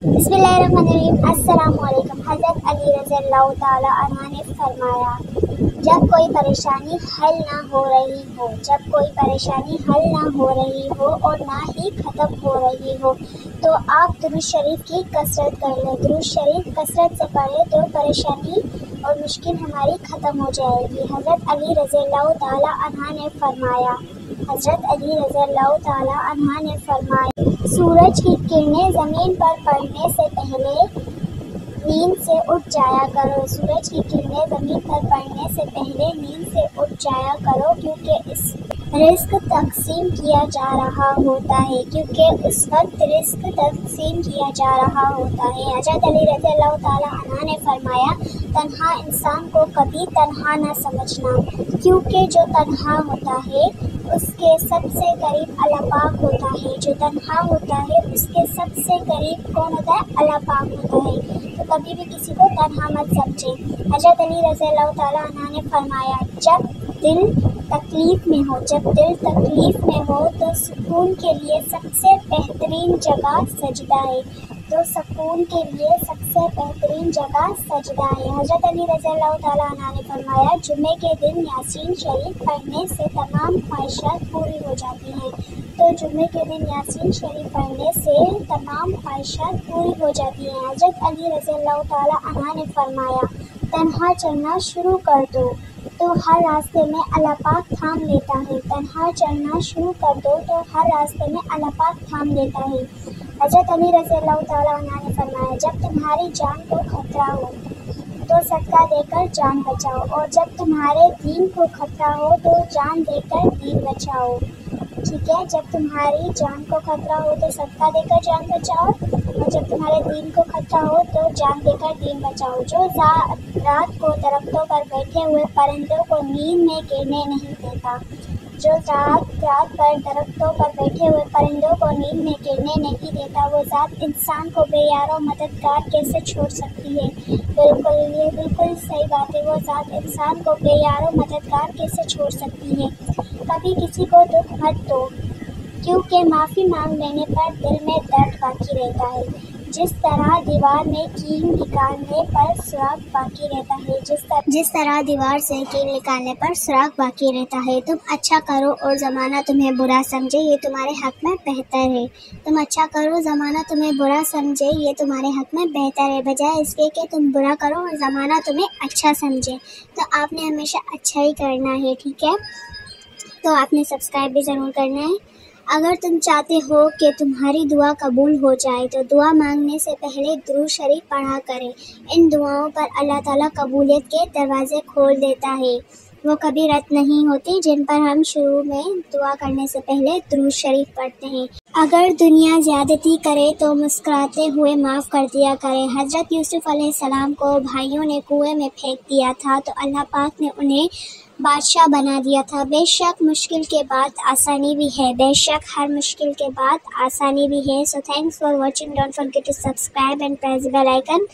बिस्मिल्लाहिर्रहमानिर्रहीम। अस्सलाम वालेकुम। हज़रत अली रज़ी अल्लाह ताला अन्हु ने फरमाया, जब कोई परेशानी हल ना हो रही हो, जब कोई परेशानी हल ना हो रही हो और ना ही ख़त्म हो रही हो, तो आप दुरूद शरीफ की कसरत कर लें। दुरूद शरीफ कसरत से पढ़े तो परेशानी और मुश्किल हमारी ख़त्म हो जाएगी। हज़रत अली रज़ी अल्लाह ताला अन्हु ने फरमाया, हज़रत अली रज़ी अल्लाह ताला अन्हु ने फरमाया, सूरज की किरणें ज़मीन पर पड़ने से पहले नींद से उठ जाया करो। सूरज की किरणें ज़मीन पर पड़ने से पहले नींद से उठ जाया करो, क्योंकि इस रिस्क तकसीम किया जा रहा होता है, क्योंकि उस वक्त रिस्क तकसीम किया जा रहा होता है। हज़रत अली रज़ी अल्लाह ताला अन्हु ने फरमाया, तन्हा इंसान को कभी तन्हा न समझना, क्योंकि जो तन्हा होता है उसके सबसे करीब अल्लाह पाक होता है। जो तन्हा होता है उसके सबसे करीब कौन होता है? अल्लाह पाक होता है। तो कभी भी किसी को तन्हा मत समझें। हज़रत अली रज़ी अल्लाह ताला अन्हु ने फरमाया, जब दिल तकलीफ़ में हो, जब दिल तकलीफ़ में हो तो सुकून के लिए सबसे बेहतरीन जगह सजदा है। तो सुकून के लिए सबसे बेहतरीन जगह सजदा है। हज़रत अली रज़ी अल्लाह ताला अन्हु ने फरमाया, जुम्मे के दिन यासीन शरीफ पढ़ने से तमाम ख्वाहिशात पूरी हो जाती हैं। तो जुम्मे के दिन यासीन शरीफ पढ़ने से तमाम ख्वाहिशात पूरी हो जाती हैं। हज़रत अली रज़ी अल्लाह ताला अन्हु ने फरमाया, तन्हा चलना शुरू कर दो तो हर रास्ते में अल्लाह पाक थाम लेता है। तन्हा चलना शुरू कर दो तो हर रास्ते में अल्लाह पाक थाम लेता है। हज़रत अली रज़ी अल्लाह ताला अन्हु ने फरमाया, जब तुम्हारी जान को खतरा हो तो सदका देकर जान बचाओ, और जब तुम्हारे दीन को खतरा हो तो जान देकर दीन बचाओ। ठीक है, जब तुम्हारी जान को खतरा हो तो सदका देकर जान बचाओ, और जब तुम्हारे दीन को खतरा हो तो जान देकर दीन बचाओ। जो रात को दरख्तों पर बैठे हुए परिंदों को नींद में गिरने नहीं देता, जो रात पर दरख्तों पर बैठे हुए परिंदों को नींद में गिरने नहीं देता, वो ज़ात इंसान को बेयारो मददगार कैसे छोड़ सकती है? बिल्कुल, ये बिल्कुल सही बात है। वो ज़ात इंसान को बेयारो मददगार कैसे छोड़ सकती है? कभी किसी को दुख मत दो, क्योंकि माफ़ी मांग लेने पर दिल में दर्द बाकी रहता है। जिस तरह दीवार में कील निकालने पर सुराख बाकी रहता है, जिस तरह दीवार से कील निकालने पर सुराख बाकी रहता है। तुम अच्छा करो और ज़माना तुम्हें बुरा समझे, ये तुम्हारे हक़ में बेहतर है। तुम अच्छा करो, ज़माना तुम्हें बुरा समझे, ये तुम्हारे हक़ में बेहतर है, बजाय इसके कि तुम बुरा करो और ज़माना तुम्हें अच्छा समझे। तो आपने हमेशा अच्छा ही करना है, ठीक है? तो आपने सब्सक्राइब भी ज़रूर करना है। अगर तुम चाहते हो कि तुम्हारी दुआ कबूल हो जाए तो दुआ मांगने से पहले दुरूद शरीफ पढ़ा करें। इन दुआओं पर अल्लाह ताला कबूलियत के दरवाज़े खोल देता है। वो कभी रद्द नहीं होती जिन पर हम शुरू में दुआ करने से पहले दुरूद शरीफ पढ़ते हैं। अगर दुनिया ज़्यादती करे तो मुस्कुराते हुए माफ़ कर दिया करें। हज़रत यूसुफ़ अलैहिस्सलाम को भाइयों ने कुएं में फेंक दिया था तो अल्लाह पाक ने उन्हें बादशाह बना दिया था। बेशक मुश्किल के बाद आसानी भी है, बेशक हर मुश्किल के बाद आसानी भी है। So thanks for watching. Don't forget to subscribe and press bell icon.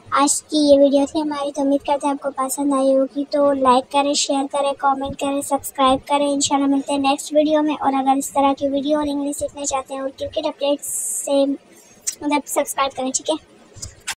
आज की ये वीडियो थी हमारी, तो उम्मीद करते हैं आपको पसंद आई होगी। तो लाइक करें, शेयर करें, कमेंट करें, सब्सक्राइब करें। इंशाल्लाह मिलते हैं नेक्स्ट वीडियो में। और अगर इस तरह की वीडियो और इंग्लिश सीखना चाहते हैं और क्रिकेट अपडेट्स से मतलब सब्सक्राइब करें, ठीक है?